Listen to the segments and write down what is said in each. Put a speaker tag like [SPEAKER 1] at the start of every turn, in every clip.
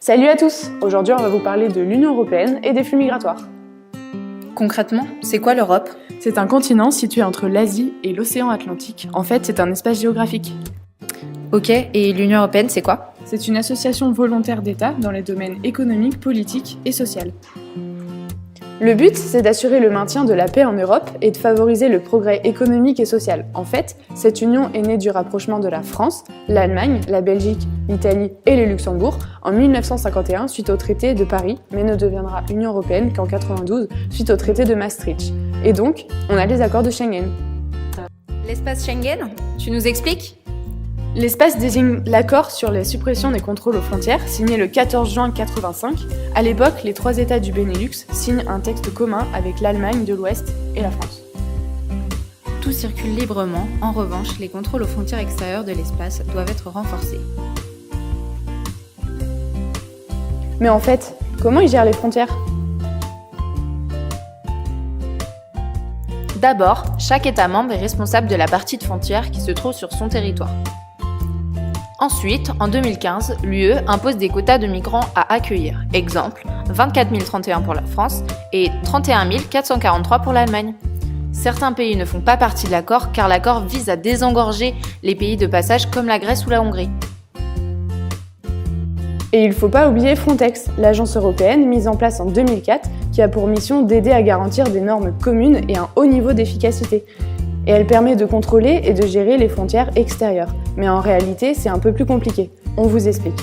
[SPEAKER 1] Salut à tous! Aujourd'hui, on va vous parler de l'Union européenne et des flux migratoires.
[SPEAKER 2] Concrètement, c'est quoi l'Europe ?
[SPEAKER 1] C'est un continent situé entre l'Asie et l'océan Atlantique. En fait, c'est un espace géographique.
[SPEAKER 2] Ok, et l'Union européenne, c'est quoi ?
[SPEAKER 1] C'est une association volontaire d'États dans les domaines économiques, politiques et social. Le but, c'est d'assurer le maintien de la paix en Europe et de favoriser le progrès économique et social. En fait, cette union est née du rapprochement de la France, l'Allemagne, la Belgique, l'Italie et le Luxembourg en 1951 suite au traité de Paris, mais ne deviendra Union européenne qu'en 1992 suite au traité de Maastricht. Et donc, on a les accords de Schengen.
[SPEAKER 2] L'espace Schengen ? Tu nous expliques ?
[SPEAKER 1] L'espace désigne l'accord sur la suppression des contrôles aux frontières, signé le 14 juin 1985. À l'époque, les 3 États du Benelux signent un texte commun avec l'Allemagne de l'Ouest et la France.
[SPEAKER 2] Tout circule librement, en revanche, les contrôles aux frontières extérieures de l'espace doivent être renforcés.
[SPEAKER 1] Mais en fait, comment ils gèrent les frontières ?
[SPEAKER 2] D'abord, chaque État membre est responsable de la partie de frontière qui se trouve sur son territoire. Ensuite, en 2015, l'UE impose des quotas de migrants à accueillir. Exemple, 24 031 pour la France et 31 443 pour l'Allemagne. Certains pays ne font pas partie de l'accord car l'accord vise à désengorger les pays de passage comme la Grèce ou la Hongrie.
[SPEAKER 1] Et il ne faut pas oublier Frontex, l'agence européenne mise en place en 2004 qui a pour mission d'aider à garantir des normes communes et un haut niveau d'efficacité. Et elle permet de contrôler et de gérer les frontières extérieures. Mais en réalité, c'est un peu plus compliqué. On vous explique.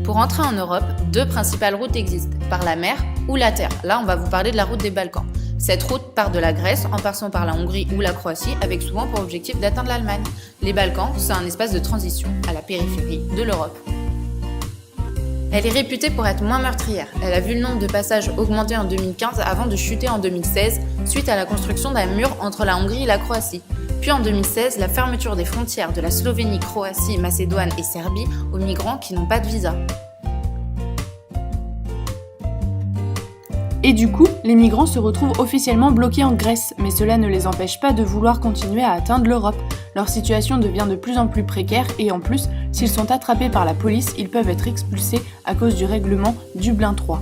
[SPEAKER 2] Pour entrer en Europe, 2 principales routes existent, par la mer ou la terre. Là, on va vous parler de la route des Balkans. Cette route part de la Grèce en passant par la Hongrie ou la Croatie avec souvent pour objectif d'atteindre l'Allemagne. Les Balkans, c'est un espace de transition à la périphérie de l'Europe. Elle est réputée pour être moins meurtrière. Elle a vu le nombre de passages augmenter en 2015 avant de chuter en 2016 suite à la construction d'un mur entre la Hongrie et la Croatie. Puis en 2016, la fermeture des frontières de la Slovénie, Croatie, Macédoine et Serbie aux migrants qui n'ont pas de visa.
[SPEAKER 1] Et du coup, les migrants se retrouvent officiellement bloqués en Grèce, mais cela ne les empêche pas de vouloir continuer à atteindre l'Europe. Leur situation devient de plus en plus précaire et en plus, s'ils sont attrapés par la police, ils peuvent être expulsés à cause du règlement Dublin III.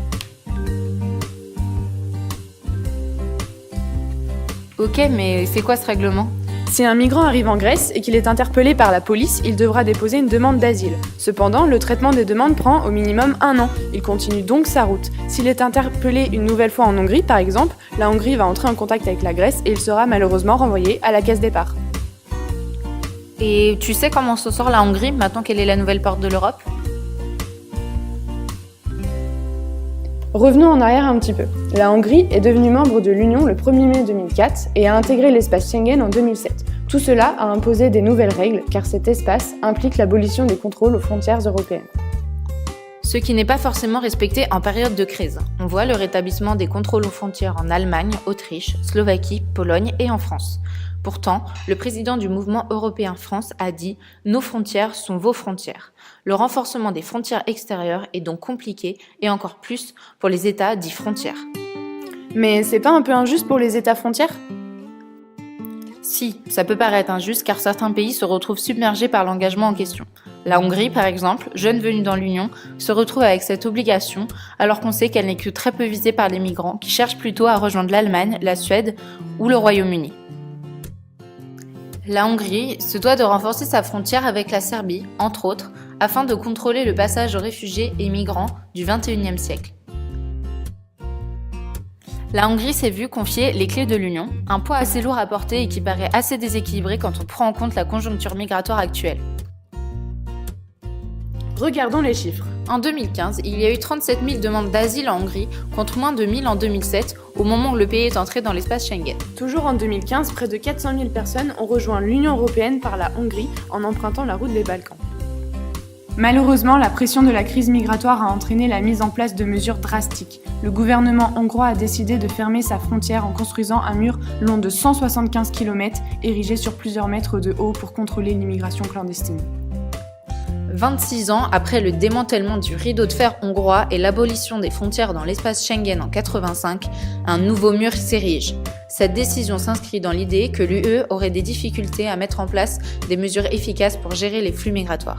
[SPEAKER 2] Ok, mais c'est quoi ce règlement ?
[SPEAKER 1] Si un migrant arrive en Grèce et qu'il est interpellé par la police, il devra déposer une demande d'asile. Cependant, le traitement des demandes prend au minimum 1 an. Il continue donc sa route. S'il est interpellé une nouvelle fois en Hongrie, par exemple, la Hongrie va entrer en contact avec la Grèce et il sera malheureusement renvoyé à la case départ.
[SPEAKER 2] Et tu sais comment se sort la Hongrie maintenant qu'elle est la nouvelle porte de l'Europe ?
[SPEAKER 1] Revenons en arrière un petit peu. La Hongrie est devenue membre de l'Union le 1er mai 2004 et a intégré l'espace Schengen en 2007. Tout cela a imposé des nouvelles règles car cet espace implique l'abolition des contrôles aux frontières européennes.
[SPEAKER 2] Ce qui n'est pas forcément respecté en période de crise. On voit le rétablissement des contrôles aux frontières en Allemagne, Autriche, Slovaquie, Pologne et en France. Pourtant, le président du mouvement européen France a dit « Nos frontières sont vos frontières ». Le renforcement des frontières extérieures est donc compliqué et encore plus pour les États dits frontières.
[SPEAKER 1] Mais c'est pas un peu injuste pour les États frontières ?
[SPEAKER 2] Si, ça peut paraître injuste car certains pays se retrouvent submergés par l'engagement en question. La Hongrie, par exemple, jeune venue dans l'Union, se retrouve avec cette obligation alors qu'on sait qu'elle n'est que très peu visée par les migrants qui cherchent plutôt à rejoindre l'Allemagne, la Suède ou le Royaume-Uni. La Hongrie se doit de renforcer sa frontière avec la Serbie, entre autres, afin de contrôler le passage aux réfugiés et migrants du XXIe siècle. La Hongrie s'est vue confier les clés de l'Union, un poids assez lourd à porter et qui paraît assez déséquilibré quand on prend en compte la conjoncture migratoire actuelle.
[SPEAKER 1] Regardons les chiffres.
[SPEAKER 2] En 2015, il y a eu 37 000 demandes d'asile en Hongrie, contre moins de 1000 en 2007, au moment où le pays est entré dans l'espace Schengen.
[SPEAKER 1] Toujours en 2015, près de 400 000 personnes ont rejoint l'Union européenne par la Hongrie en empruntant la route des Balkans. Malheureusement, la pression de la crise migratoire a entraîné la mise en place de mesures drastiques. Le gouvernement hongrois a décidé de fermer sa frontière en construisant un mur long de 175 km, érigé sur plusieurs mètres de haut pour contrôler l'immigration clandestine.
[SPEAKER 2] 26 ans après le démantèlement du rideau de fer hongrois et l'abolition des frontières dans l'espace Schengen en 1985, un nouveau mur s'érige. Cette décision s'inscrit dans l'idée que l'UE aurait des difficultés à mettre en place des mesures efficaces pour gérer les flux migratoires.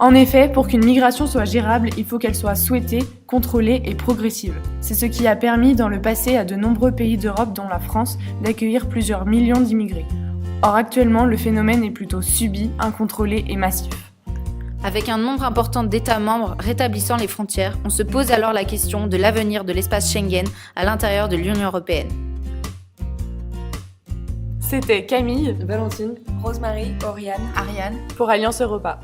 [SPEAKER 1] En effet, pour qu'une migration soit gérable, il faut qu'elle soit souhaitée, contrôlée et progressive. C'est ce qui a permis dans le passé à de nombreux pays d'Europe, dont la France, d'accueillir plusieurs millions d'immigrés. Or actuellement, le phénomène est plutôt subi, incontrôlé et massif.
[SPEAKER 2] Avec un nombre important d'États membres rétablissant les frontières, on se pose alors la question de l'avenir de l'espace Schengen à l'intérieur de l'Union européenne.
[SPEAKER 1] C'était Camille,
[SPEAKER 3] Valentine,
[SPEAKER 4] Rosemary, Oriane,
[SPEAKER 2] Ariane,
[SPEAKER 1] pour Alliance Europa.